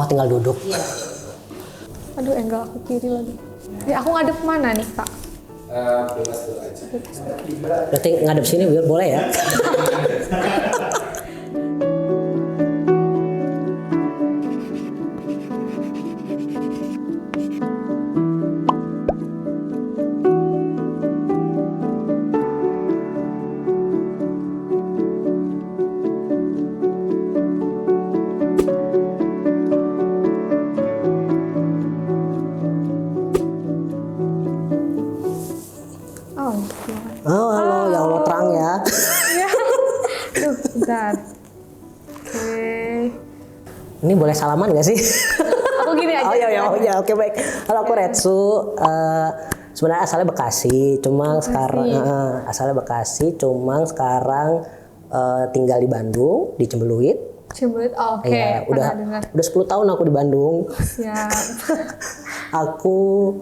Tinggal duduk. Iya. Aduh, enggak, aku kiri lagi. Ya, aku ngadep mana nih, Kak? Bebas dulu aja. Berarti ngadep sini boleh ya? Oh, halo, ya Allah terang ya. Iya. Duh, bentar. Oke. Ini boleh salaman nggak sih? Aku gini aja. Oke baik. Halo, aku Retsu. Sebenarnya asalnya Bekasi, cuma sekarang tinggal di Bandung, di Cembeluit. Cembeluit, oke. Iya, udah 10 tahun aku di Bandung. Siap. Aku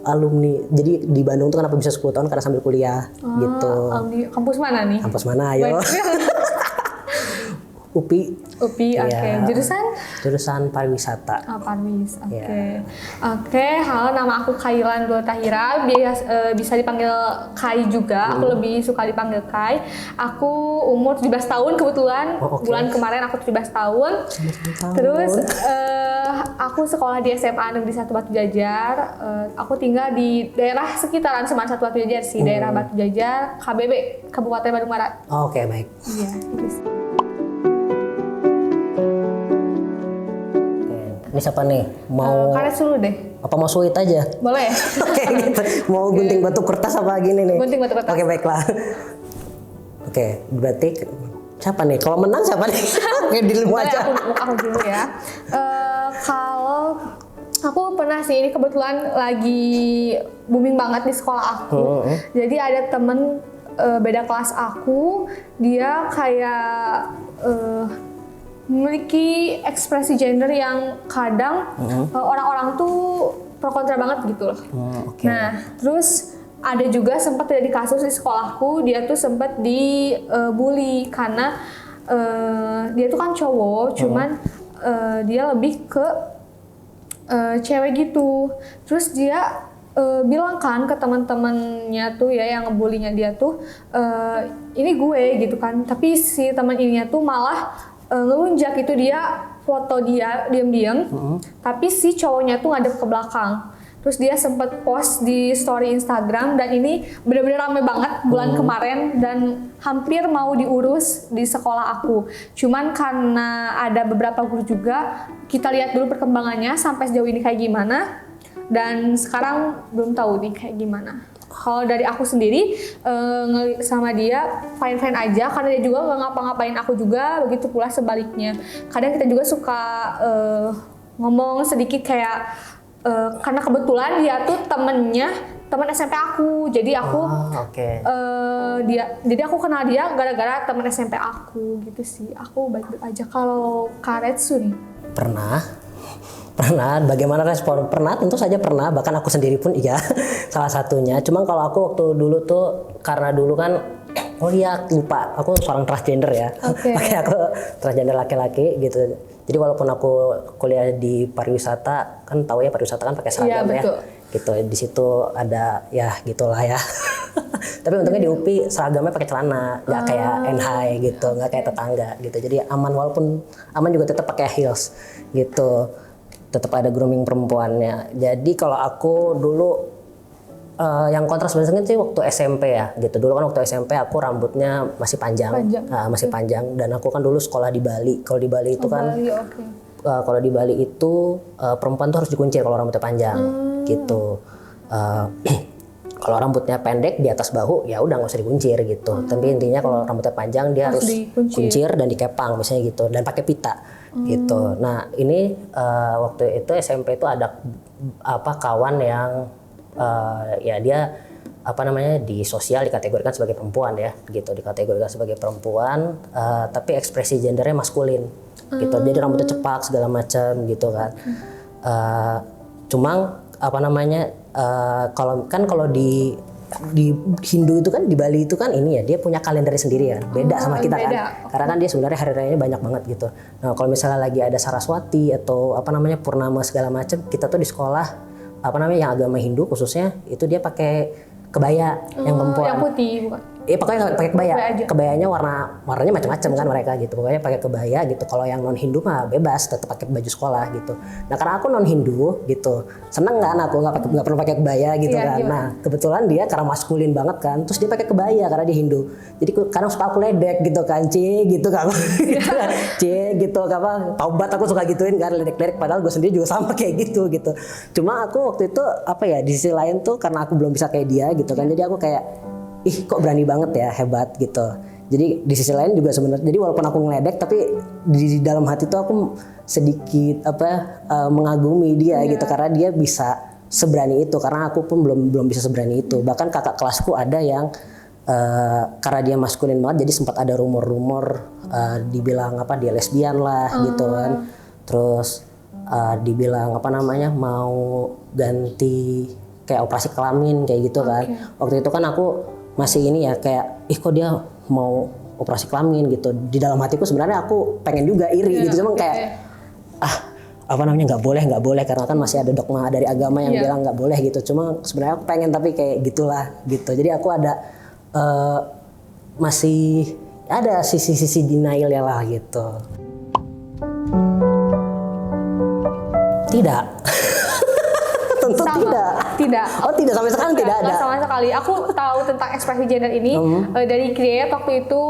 alumni, jadi di Bandung tuh kenapa bisa 10 tahun karena sambil kuliah gitu. Alumni kampus mana nih? Kampus mana ayo? UPI. UPI, oke. Iya. Jurusan pariwisata. Parwis, oke. Iya. Oke, halo, nama aku Khailan Dul Tahira, bisa dipanggil Kai juga, aku lebih suka dipanggil Kai. Aku umur 17 tahun kebetulan, bulan kemarin aku 17 tahun. Terus aku sekolah di SMA Negeri 1 Batu Jajar, aku tinggal di daerah sekitaran Semarang 1 Batu Jajar sih, daerah Batu Jajar, KBB, Kabupaten Bandung Barat. Oke, baik. Iya, gitu. Ini siapa nih? Mau Karet dulu deh. apa mau sweet aja? Boleh ya? Oke, gitu. Mau gunting batu kertas apa gini nih? Gunting batu kertas. Oke, baiklah. Oke, berarti siapa nih? Kalau menang siapa nih? Oke, dulu aja. Aku dulu ya. Kalau aku pernah sih, ini kebetulan lagi booming banget di sekolah aku. Jadi ada temen beda kelas aku, dia kayak memiliki ekspresi gender yang kadang orang-orang tuh pro kontra banget gitu loh. Okay. Nah, terus ada juga sempat terjadi kasus di sekolahku, dia tuh sempat dibully karena dia tuh kan cowok, cuman dia lebih ke cewek gitu. Terus dia bilang kan ke teman-temannya tuh ya yang ngebulinya dia tuh, ini gue gitu kan. Tapi si teman ininya tuh malah ngelunjak, itu dia foto dia diam-diam, tapi si cowoknya tuh ngadep ke belakang. Terus dia sempat post di story Instagram, dan ini benar-benar rame banget bulan kemarin dan hampir mau diurus di sekolah aku. Cuman karena ada beberapa guru juga, kita lihat dulu perkembangannya sampai sejauh ini kayak gimana, dan sekarang belum tahu nih kayak gimana. Kalau dari aku sendiri sama dia fine-fine aja, karena dia juga nggak ngapa-ngapain aku juga, begitu pula sebaliknya. Kadang kita juga suka ngomong sedikit kayak karena kebetulan dia tuh teman SMP aku, jadi aku jadi aku kenal dia gara-gara teman SMP aku gitu sih. Aku baik-baik aja. Kalau Karetsu nih? Pernah, bagaimana respon? Pernah, tentu saja pernah, bahkan aku sendiri pun iya, salah satunya. Cuma kalau aku waktu dulu tuh, karena dulu kan, lupa, aku seorang transgender ya. Oke. Aku transgender laki-laki gitu. Jadi walaupun aku kuliah di pariwisata, kan tahu ya pariwisata kan pakai seragam ya. Gitu, di situ ada ya gitulah ya. Tapi untungnya di UPI seragamnya pakai celana, nggak kayak NHI gitu, nggak kayak tetangga gitu. Jadi aman, walaupun aman juga tetap pakai heels gitu. Tetap ada grooming perempuannya. Jadi kalau aku dulu yang kontras banget sih waktu SMP ya gitu. Dulu kan waktu SMP aku rambutnya masih panjang. Masih panjang, dan aku kan dulu sekolah di Bali. Kalau di Bali itu kan kalau di Bali itu perempuan tuh harus dikuncir kalau rambutnya panjang gitu. Kalau rambutnya pendek di atas bahu ya udah nggak usah dikuncir gitu. Tapi intinya kalau rambutnya panjang dia harus kuncir dan dikepang misalnya gitu, dan pakai pita gitu. Nah ini waktu itu SMP itu ada kawan yang ya dia di sosial dikategorikan sebagai perempuan ya gitu, dikategorikan sebagai perempuan tapi ekspresi gendernya maskulin gitu. Jadi rambutnya cepak segala macam gitu kan. Cuma kalau di di Hindu itu kan, di Bali itu kan ini ya, dia punya kalender sendiri kan, beda sama kita kan. Karena kan dia sebenarnya hari rayanya banyak banget gitu. Nah kalau misalnya lagi ada Saraswati atau apa namanya Purnama segala macam, kita tuh di sekolah apa namanya yang agama Hindu khususnya itu dia pakai kebaya yang perempuan. Yang putih bukan? Iya pokoknya pakai kebaya. Kebayanya warnanya macam-macam kan mereka gitu. Pokoknya pakai kebaya gitu. Kalau yang non Hindu mah bebas, tetap pakai baju sekolah gitu. Nah karena aku non Hindu gitu, seneng kan aku nggak perlu pakai kebaya gitu kan. Gimana? Nah kebetulan dia karena maskulin banget kan, terus dia pakai kebaya karena dia Hindu. Jadi kadang suka aku ledek gitu kan, gitu kan, gitu apa, taubat aku suka gituin kan, ledek-ledek. Padahal gue sendiri juga sama kayak gitu. Cuma aku waktu itu apa ya di sisi lain tuh karena aku belum bisa kayak dia gitu kan, jadi aku kayak ih kok berani banget ya, hebat gitu. Jadi di sisi lain juga sebenarnya, jadi walaupun aku ngeledek tapi di dalam hati tuh aku sedikit mengagumi dia gitu karena dia bisa seberani itu, karena aku pun belum bisa seberani itu. Bahkan kakak kelasku ada yang karena dia maskulin banget jadi sempat ada rumor-rumor dibilang apa dia lesbian lah gitu kan. Terus dibilang apa namanya mau ganti kayak operasi kelamin kayak gitu kan. Waktu itu kan aku masih ini ya kayak kok dia mau operasi kelamin gitu. Di dalam hatiku sebenarnya aku pengen juga iri gitu, cuma kayak apa namanya nggak boleh karena kan masih ada dogma dari agama yang bilang nggak boleh gitu. Cuma sebenarnya aku pengen tapi kayak gitulah gitu. Jadi aku ada masih ada sisi-sisi denial ya lah gitu. Tidak. Tentu tidak. Oh tidak, sampai sekarang tidak ada. Sama sekali. Aku tahu tentang ekspresi gender ini dari Create waktu itu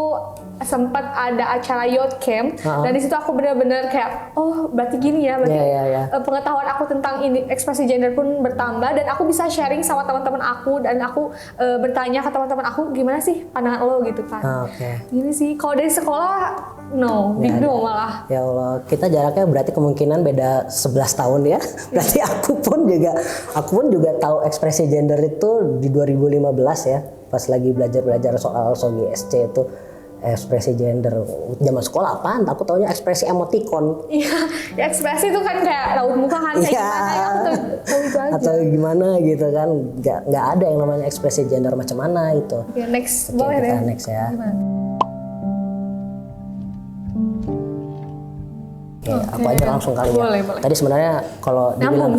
sempat ada acara youth camp dan di situ aku benar-benar kayak oh berarti gini ya, berarti pengetahuan aku tentang ini ekspresi gender pun bertambah dan aku bisa sharing sama teman-teman aku dan aku bertanya ke teman-teman aku gimana sih pandangan lo gitu kan. Gini sih kalau dari sekolah big no malah. Ya Allah, kita jaraknya berarti kemungkinan beda 11 tahun ya. Berarti aku pun juga tahu ekspresi gender itu di 2015 ya, pas lagi belajar soal Sogi SC itu. Ekspresi gender zaman sekolah apaan? Aku taunya ekspresi emoticon. Iya, ekspresi itu kan kayak raut muka kan kayak gimana ya, aku tahu itu aja. Atau gimana gitu kan? Nggak ada yang namanya ekspresi gender macam mana itu. Oke, next boleh deh. Next ya. Aku aja langsung kali ya. Boleh. Tadi sebenarnya kalau dibilang,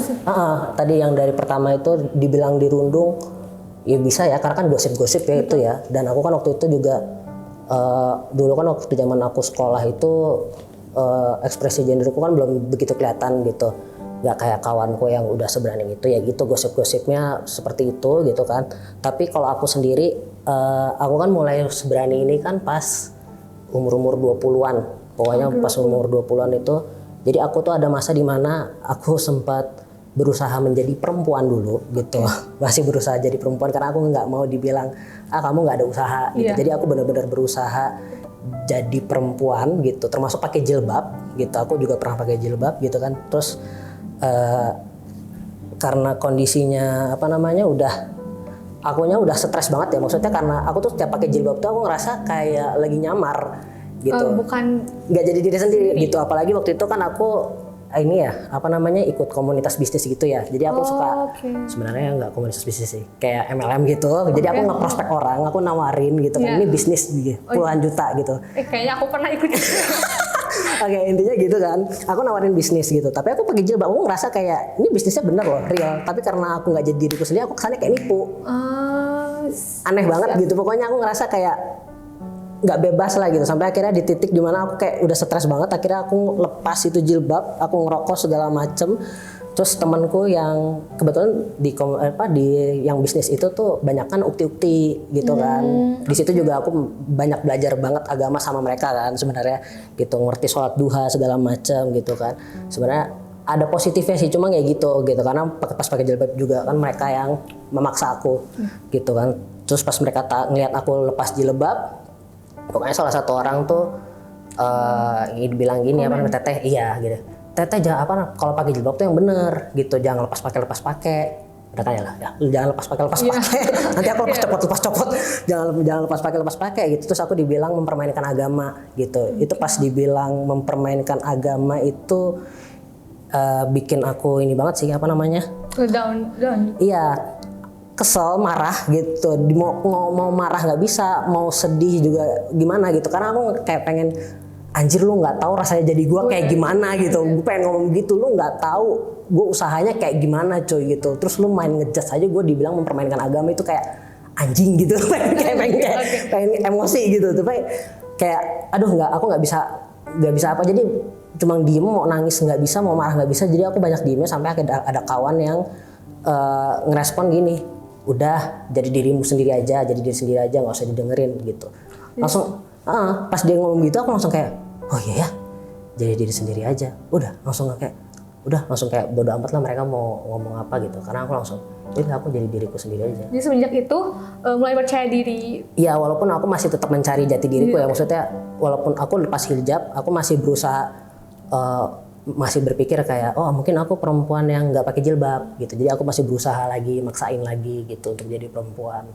tadi yang dari pertama itu dibilang dirundung, ya bisa ya karena kan gosip-gosip ya itu ya. Dan aku kan waktu itu juga dulu kan waktu zaman aku sekolah itu ekspresi genderku kan belum begitu kelihatan gitu, nggak kayak kawanku yang udah seberani itu ya gitu, gosip-gosipnya seperti itu gitu kan. Tapi kalau aku sendiri aku kan mulai seberani ini kan pas umur 20-an, pokoknya pas umur 20-an itu. Jadi aku tuh ada masa di mana aku sempat berusaha menjadi perempuan dulu gitu. Masih berusaha jadi perempuan karena aku nggak mau dibilang kamu nggak ada usaha gitu. Jadi aku benar-benar berusaha jadi perempuan gitu, termasuk pakai jilbab gitu. Aku juga pernah pakai jilbab gitu kan. Terus karena kondisinya apa namanya akunya udah stres banget ya, maksudnya karena aku tuh setiap pakai jilbab tuh aku ngerasa kayak lagi nyamar gitu. Bukan nggak jadi diri sendiri gitu. Apalagi waktu itu kan aku ini ya apa namanya ikut komunitas bisnis gitu ya, jadi aku suka sebenarnya nggak komunitas bisnis sih, kayak MLM gitu. Jadi aku ngeprospek orang, aku nawarin gitu kan ini bisnis puluhan juta gitu. Kayaknya aku pernah ikut. Oke, intinya gitu kan, aku nawarin bisnis gitu, tapi aku pakai jilbab. Aku ngerasa kayak ini bisnisnya bener loh, real, tapi karena aku nggak jadi diriku sendiri, aku kesannya kayak nipu. Aneh banget gitu, pokoknya aku ngerasa kayak nggak bebas lah gitu, sampai akhirnya di titik dimana aku kayak udah stres banget. Akhirnya aku lepas itu jilbab, aku ngerokok segala macem. Terus temanku yang kebetulan di yang bisnis itu tuh banyak kan ukti-ukti gitu kan. Di situ juga aku banyak belajar banget agama sama mereka kan sebenarnya gitu, ngerti sholat duha segala macem gitu kan. Sebenarnya ada positifnya sih, cuma kayak gitu karena pas pakai jilbab juga kan mereka yang memaksa aku gitu kan. Terus pas mereka ngeliat aku lepas jilbab, pokoknya salah satu orang tuh bilang gini apa namanya, teteh iya gitu, teteh jangan apa kalau pakai jilbab tuh yang bener gitu, jangan lepas pakai udah kayak lah ya, jangan lepas pakai nanti aku lepas copot jangan lepas pakai gitu. Terus aku dibilang mempermainkan agama gitu. Itu pas dibilang mempermainkan agama itu bikin aku ini banget sih apa namanya, down. iya. kesel, marah gitu. Mau marah nggak bisa, mau sedih juga gimana gitu. Karena aku kayak pengen, anjir lu nggak tahu rasanya jadi gue kayak gimana gitu. Gue pengen ngomong gitu, lu nggak tahu gue usahanya kayak gimana coy gitu. Terus lu main ngejudge aja gue dibilang mempermainkan agama, itu kayak anjing gitu. pengen emosi gitu. Tapi kayak aduh aku nggak bisa apa. Jadi cuma diem, mau nangis nggak bisa, mau marah nggak bisa. Jadi aku banyak diemnya sampai ada kawan yang ngerespon gini, udah jadi dirimu sendiri aja, jadi diri sendiri aja, nggak usah didengerin gitu. Langsung pas dia ngomong gitu aku langsung kayak, oh iya ya, jadi diri sendiri aja. Langsung kayak bodo amat lah mereka mau ngomong apa gitu. Karena aku langsung, aku jadi diriku sendiri aja. Jadi semenjak itu mulai percaya diri. Iya, walaupun aku masih tetap mencari jati diriku ya, maksudnya walaupun aku lepas hijab, aku masih berusaha masih berpikir kayak, oh mungkin aku perempuan yang nggak pakai jilbab gitu. Jadi aku masih berusaha lagi, maksain lagi gitu untuk jadi perempuan.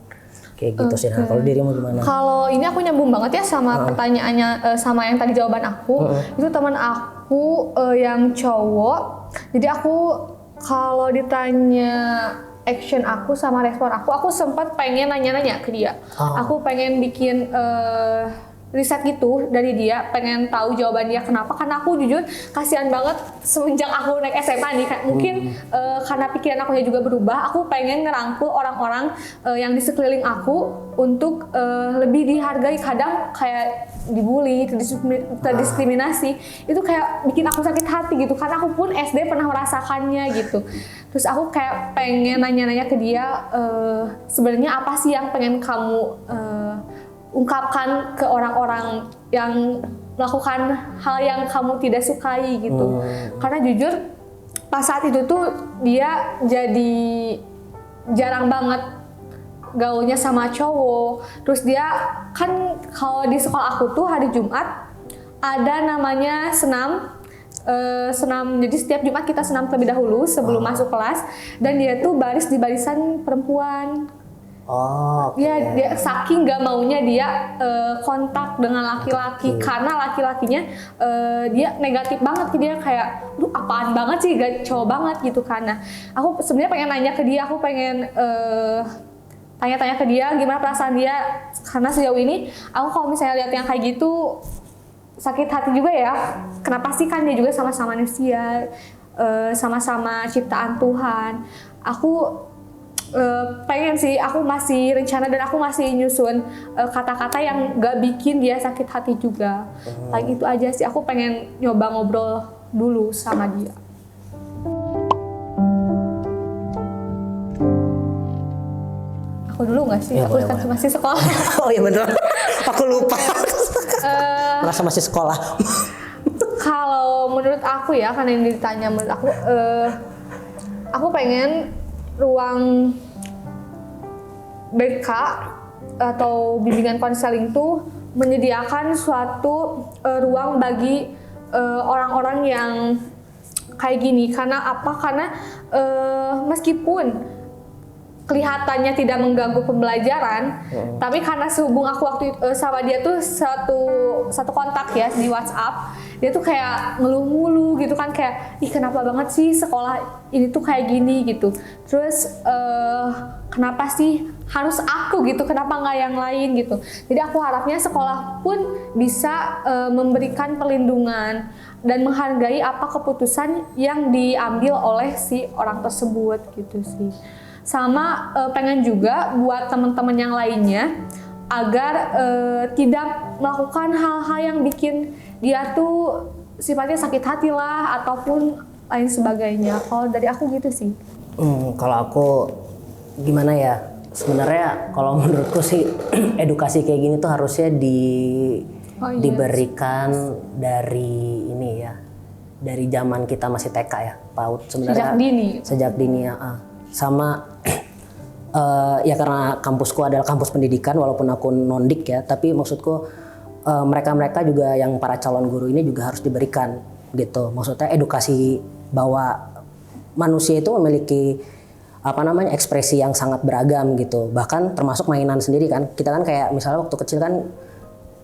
Kayak gitu sih. Nah, kalau dirimu gimana? Kalau ini aku nyambung banget ya sama pertanyaannya, sama yang tadi jawaban aku. Itu teman aku yang cowok. Jadi aku kalau ditanya action aku sama respon aku sempat pengen nanya-nanya ke dia. Aku pengen bikin riset gitu dari dia, pengen tahu jawaban dia kenapa. Karena aku jujur kasihan banget semenjak aku naik SMA nih, mungkin karena pikiran akunya juga berubah. Aku pengen ngerangkul orang-orang yang di sekeliling aku untuk lebih dihargai. Kadang kayak dibully, terdiskriminasi, itu kayak bikin aku sakit hati gitu. Karena aku pun SD pernah merasakannya gitu. Terus aku kayak pengen nanya-nanya ke dia, sebenarnya apa sih yang pengen kamu ungkapkan ke orang-orang yang melakukan hal yang kamu tidak sukai gitu. Karena jujur pas saat itu tuh dia jadi jarang banget gaulnya sama cowok. Terus dia kan kalau di sekolah aku tuh hari Jumat ada namanya senam. Jadi setiap Jumat kita senam terlebih dahulu sebelum masuk kelas, dan dia tuh baris di barisan perempuan. Dia saking gak maunya dia kontak dengan laki-laki, karena laki-lakinya dia negatif banget ke dia, kayak lu apaan banget sih, gak cowok banget gitu. Karena aku sebenarnya pengen nanya ke dia, aku pengen tanya-tanya ke dia gimana perasaan dia, karena sejauh ini aku kalau misalnya lihat yang kayak gitu sakit hati juga ya. Kenapa sih, kan dia juga sama-sama manusia, sama-sama ciptaan Tuhan. Aku pengen sih, aku masih rencana dan aku masih nyusun kata-kata yang gak bikin dia sakit hati juga. Like itu aja sih, aku pengen nyoba ngobrol dulu sama dia. Aku dulu gak sih? Ya, aku kan masih sekolah. Oh iya bener, aku lupa. Merasa masih sekolah. Kalau menurut aku ya, karena yang ditanya menurut aku pengen ruang BK atau bimbingan konseling tuh menyediakan suatu ruang bagi orang-orang yang kayak gini. Karena apa? Karena meskipun kelihatannya tidak mengganggu pembelajaran, tapi karena sehubung aku waktu sama dia tuh satu kontak ya di WhatsApp, dia tuh kayak ngeluh mulu gitu kan, kayak ih kenapa banget sih sekolah ini tuh kayak gini gitu. Terus kenapa sih harus aku gitu, kenapa nggak yang lain gitu. Jadi aku harapnya sekolah pun bisa memberikan perlindungan dan menghargai apa keputusan yang diambil oleh si orang tersebut gitu sih. Sama pengen juga buat teman-teman yang lainnya agar tidak melakukan hal-hal yang bikin dia tuh sifatnya sakit hati lah ataupun lain sebagainya. Kalau dari aku gitu sih. Kalau aku gimana ya? Sebenarnya kalau menurutku sih edukasi kayak gini tuh harusnya diberikan dari ini ya, dari zaman kita masih TK ya, PAUD sebenarnya. Sejak dini ya. Sama ya karena kampusku adalah kampus pendidikan, walaupun aku nondik ya, tapi maksudku mereka-mereka juga yang para calon guru ini juga harus diberikan gitu. Maksudnya edukasi bahwa manusia itu memiliki ekspresi yang sangat beragam gitu. Bahkan termasuk mainan sendiri kan. Kita kan kayak misalnya waktu kecil kan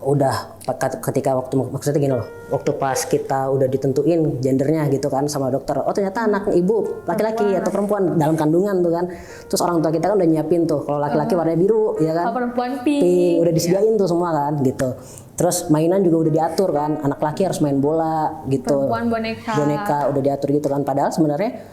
udah ketika waktu maksudnya gini loh, waktu pas kita udah ditentuin gendernya gitu kan sama dokter, oh ternyata anak ibu laki-laki atau perempuan dalam kandungan tuh kan, terus orang tua kita kan udah nyiapin tuh kalau laki-laki warna biru ya kan, kalau perempuan pink, udah disediain tuh semua kan gitu. Terus mainan juga udah diatur kan, anak laki harus main bola gitu, perempuan boneka udah diatur gitu kan, padahal sebenarnya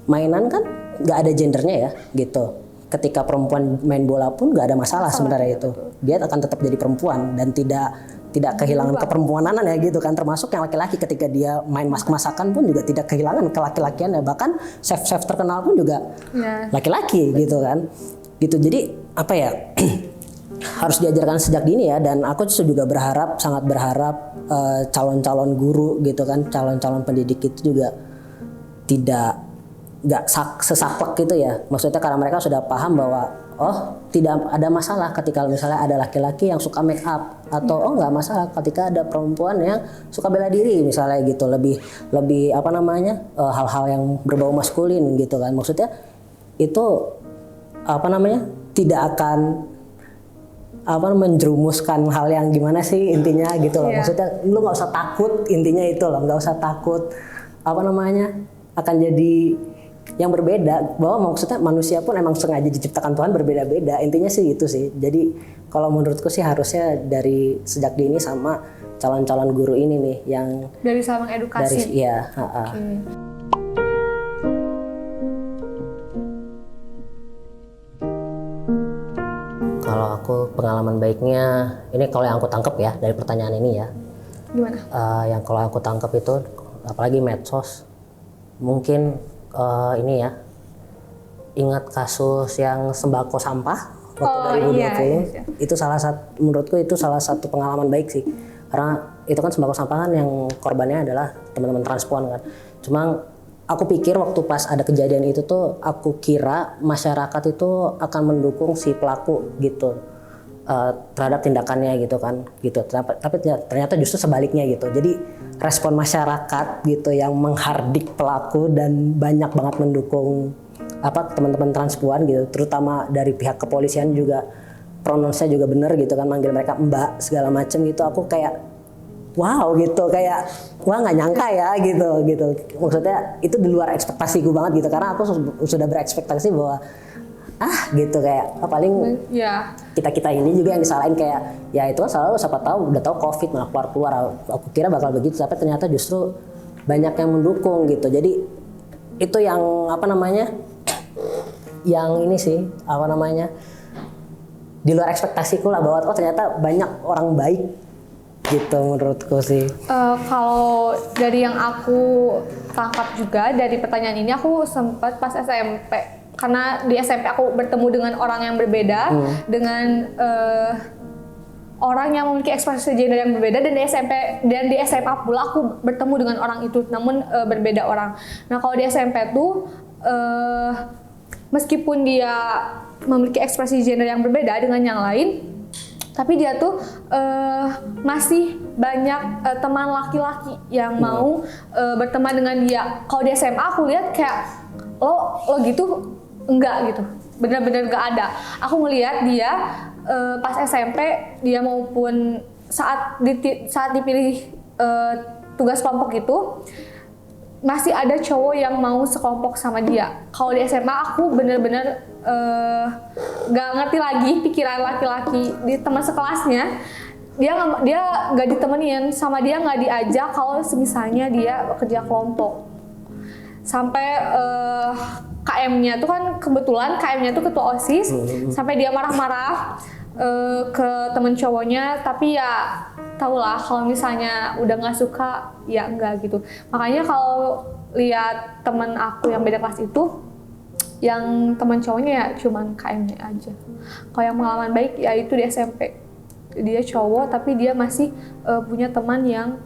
mainan kan nggak ada gendernya ya gitu. Ketika perempuan main bola pun nggak ada masalah sebenarnya itu. Dia akan tetap jadi perempuan dan tidak kehilangan keperempuanan ya gitu kan. Termasuk yang laki-laki ketika dia main masak-masakan pun juga tidak kehilangan kelaki-lakiannya. Bahkan chef-chef terkenal pun juga laki-laki gitu kan. Gitu. Jadi apa ya? Harus diajarkan sejak dini ya, dan aku juga sangat berharap calon-calon guru gitu kan, calon-calon pendidik itu juga nggak sesaklek gitu ya, maksudnya karena mereka sudah paham bahwa oh tidak ada masalah ketika misalnya ada laki-laki yang suka make up, atau oh nggak masalah ketika ada perempuan yang suka bela diri misalnya gitu, lebih apa namanya hal-hal yang berbau maskulin gitu kan, maksudnya itu apa namanya tidak akan menjerumuskan hal yang gimana sih intinya gitu loh, maksudnya lu nggak usah takut, intinya itu loh, nggak usah takut apa namanya akan jadi yang berbeda, bahwa maksudnya manusia pun emang sengaja diciptakan Tuhan berbeda-beda, intinya sih itu sih. Jadi kalau menurutku sih harusnya dari sejak dini sama calon-calon guru ini nih yang dari sama edukasi. Iya. Kalau aku pengalaman baiknya, ini kalau yang aku tangkap ya dari pertanyaan ini ya. Gimana? Yang kalau aku tangkap itu, apalagi medsos, mungkin ini ya, ingat kasus yang sembako sampah waktu 2020. Iya. Itu menurutku itu salah satu pengalaman baik sih, karena itu kan sembako sampah kan yang korbannya adalah teman-teman transpuan kan. Cuma aku pikir waktu pas ada kejadian itu tuh, aku kira masyarakat itu akan mendukung si pelaku gitu terhadap tindakannya gitu kan gitu, tapi ternyata justru sebaliknya gitu. Jadi respon masyarakat gitu yang menghardik pelaku dan banyak banget mendukung teman-teman transpuan gitu, terutama dari pihak kepolisian juga pronounce-nya juga bener gitu kan, manggil mereka mbak segala macem gitu. Aku kayak wow gitu, kayak wah nggak nyangka ya gitu. Maksudnya itu di luar ekspektasiku banget gitu, karena aku sudah berekspektasi bahwa gitu kayak paling kita ini juga yang disalahin, kayak ya itu kan selalu siapa tahu udah tahu COVID malah keluar, aku kira bakal begitu, tapi ternyata justru banyak yang mendukung gitu. Jadi itu yang yang ini sih di luar ekspektasiku lah, bahwa ternyata banyak orang baik gitu menurutku sih. Kalau dari yang aku tangkap juga dari pertanyaan ini, aku sempat pas SMP, karena di SMP aku bertemu dengan orang yang berbeda, dengan orang yang memiliki ekspresi gender yang berbeda, dan di SMP dan di SMA pula aku bertemu dengan orang itu, namun berbeda orang. Nah kalau di SMP tuh meskipun dia memiliki ekspresi gender yang berbeda dengan yang lain, tapi dia tuh masih banyak teman laki-laki yang mau berteman dengan dia. Kalau di SMA aku lihat kayak lo gitu enggak gitu, benar-benar enggak ada. Aku ngelihat dia pas SMP dia maupun saat dipilih tugas kelompok itu masih ada cowok yang mau sekelompok sama dia. Kalau di SMA aku benar-benar nggak ngerti lagi pikiran laki-laki di teman sekelasnya. Dia nggak ditemenin sama dia, nggak diajak kalau misalnya dia kerja kelompok. Sampai KM-nya tuh kan kebetulan KM-nya tuh ketua OSIS, sampai dia marah-marah ke temen cowoknya, tapi ya tahulah kalau misalnya udah nggak suka ya enggak gitu. Makanya kalau lihat temen aku yang beda kelas itu, yang teman cowoknya ya cuman KM-nya aja. Kalau yang pengalaman baik ya itu di SMP, dia cowok tapi dia masih punya teman yang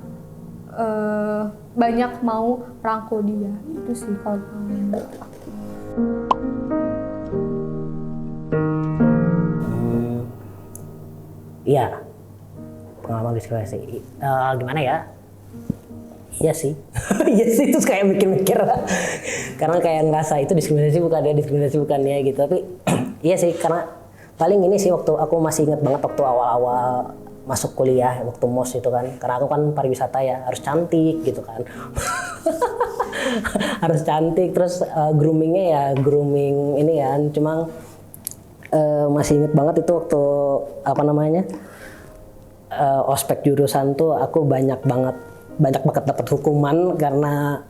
banyak mau rangkul dia. Itu sih kalau pengalaman baik aku. Iya, pengalaman diskriminasi. Gimana ya? Iya sih, iya sih, terus kayak mikir-mikir, karena kayak ngerasa itu diskriminasi bukan dia gitu. Tapi iya sih, karena paling ini sih waktu aku masih ingat banget waktu awal-awal masuk kuliah waktu MOS itu kan, karena aku kan pariwisata ya harus cantik gitu kan. Harus cantik, terus groomingnya ya grooming ini kan, cuma masih inget banget itu waktu apa namanya ospek jurusan tuh aku banyak banget dapat hukuman karena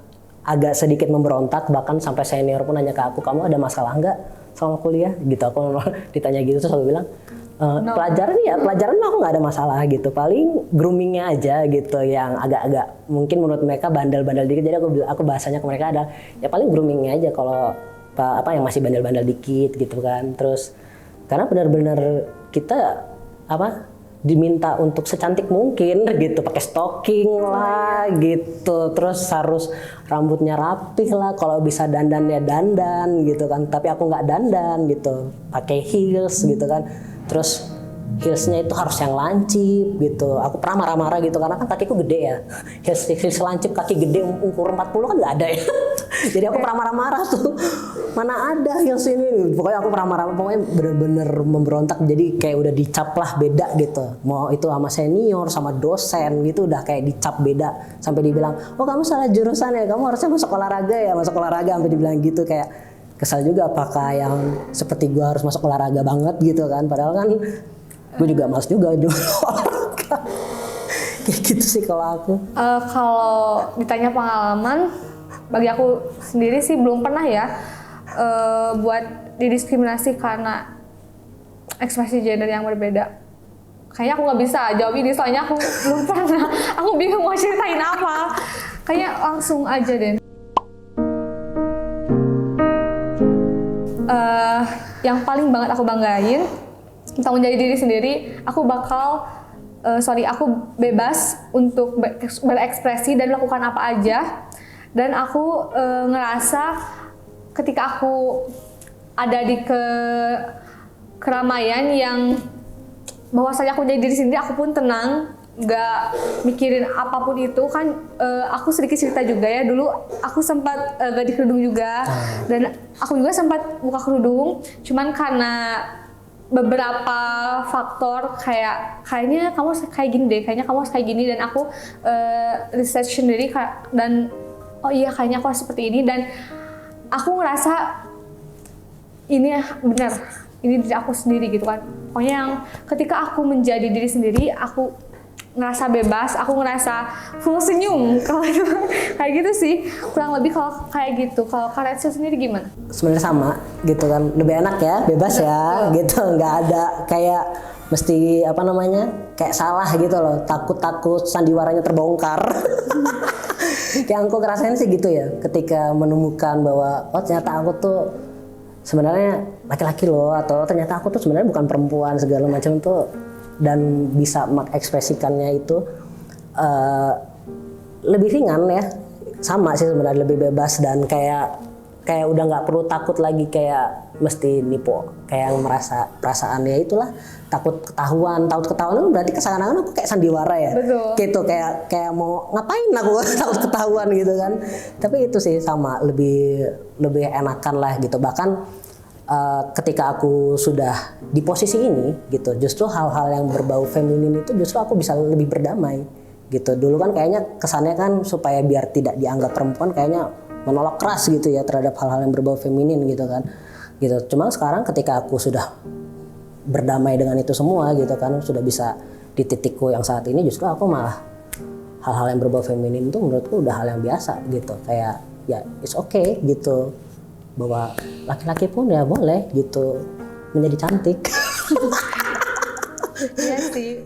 agak sedikit memberontak, bahkan sampai senior pun nanya ke aku, kamu ada masalah nggak sama kuliah gitu. Aku ditanya gitu terus aku bilang pelajaran mah aku nggak ada masalah gitu, paling groomingnya aja gitu yang agak-agak mungkin menurut mereka bandel-bandel dikit, jadi aku bahasanya ke mereka ada ya paling groomingnya aja kalau apa yang masih bandel-bandel dikit gitu kan. Terus karena benar-benar kita apa diminta untuk secantik mungkin gitu, pakai stocking lah gitu, terus harus rambutnya rapih lah, kalau bisa dandan ya dandan gitu kan, tapi aku nggak dandan gitu, pakai heels gitu kan, terus heelsnya itu harus yang lancip gitu. Aku pernah marah-marah gitu karena kan kakiku gede ya, heels lancip kaki gede ukur 40 kan nggak ada ya. Jadi aku pernah marah-marah tuh, mana ada heels ini, pokoknya aku pernah marah, pokoknya bener-bener memberontak. Jadi kayak udah dicap lah beda gitu, mau itu sama senior sama dosen gitu udah kayak dicap beda, sampai dibilang oh kamu salah jurusan ya, kamu harusnya masuk olahraga ya, masuk olahraga, sampai dibilang gitu. Kayak kesal juga, apakah yang seperti gue harus masuk olahraga banget gitu kan, padahal kan gue juga malas juga olahraga. Kayak gitu sih kalau aku. Kalau ditanya pengalaman, bagi aku sendiri sih belum pernah ya buat didiskriminasi karena ekspresi gender yang berbeda. Kayaknya aku nggak bisa jawab ini soalnya aku belum pernah. Aku bingung mau ceritain apa. Kayaknya langsung aja deh. Yang paling banget aku banggain tentang menjadi diri sendiri, aku bebas untuk berekspresi dan melakukan apa aja. Dan aku ngerasa ketika aku ada di keramaian yang bahwasanya aku jadi diri sendiri, aku pun tenang, nggak mikirin apapun itu kan. Aku sedikit cerita juga ya, dulu aku sempat ganti kerudung juga, dan aku juga sempat buka kerudung, cuman karena beberapa faktor kayaknya kamu kayak gini deh, kayaknya kamu harus kayak gini, dan aku research sendiri dan oh iya kayaknya aku harus seperti ini, dan aku ngerasa ini benar, ini diri aku sendiri gitu kan. Pokoknya yang ketika aku menjadi diri sendiri, aku ngerasa bebas, aku ngerasa full senyum. Kalau kayak gitu sih, kurang lebih kalau kayak gitu. Kalau Kak Retsi sendiri gimana? Sebenarnya sama gitu kan, lebih enak ya, bebas ya gitu, nggak ada kayak mesti apa namanya kayak salah gitu loh, takut sandiwaranya terbongkar. Yang aku ngerasain sih gitu ya, ketika menemukan bahwa oh ternyata aku tuh sebenarnya laki-laki loh, atau ternyata aku tuh sebenarnya bukan perempuan segala macam tuh, dan bisa mengekspresikannya itu lebih ringan ya, sama sih sebenarnya, lebih bebas dan kayak udah nggak perlu takut lagi kayak mesti nipu, kayak merasa perasaannya itulah takut ketahuan itu berarti kesangan aku kayak sandiwara ya. Betul. Gitu kayak mau ngapain aku takut ketahuan gitu kan. Tapi itu sih sama, lebih enakan lah gitu. Bahkan ketika aku sudah di posisi ini gitu, justru hal-hal yang berbau feminin itu justru aku bisa lebih berdamai gitu. Dulu kan kayaknya kesannya kan supaya biar tidak dianggap perempuan kayaknya menolak keras gitu ya terhadap hal-hal yang berbau feminin gitu kan. Gitu. Cuma sekarang ketika aku sudah berdamai dengan itu semua gitu kan, sudah bisa di titikku yang saat ini, justru aku malah hal-hal yang berbau feminin itu menurutku udah hal yang biasa gitu. Kayak ya it's okay gitu, bahwa laki-laki pun ya boleh gitu menjadi cantik. Iya sih.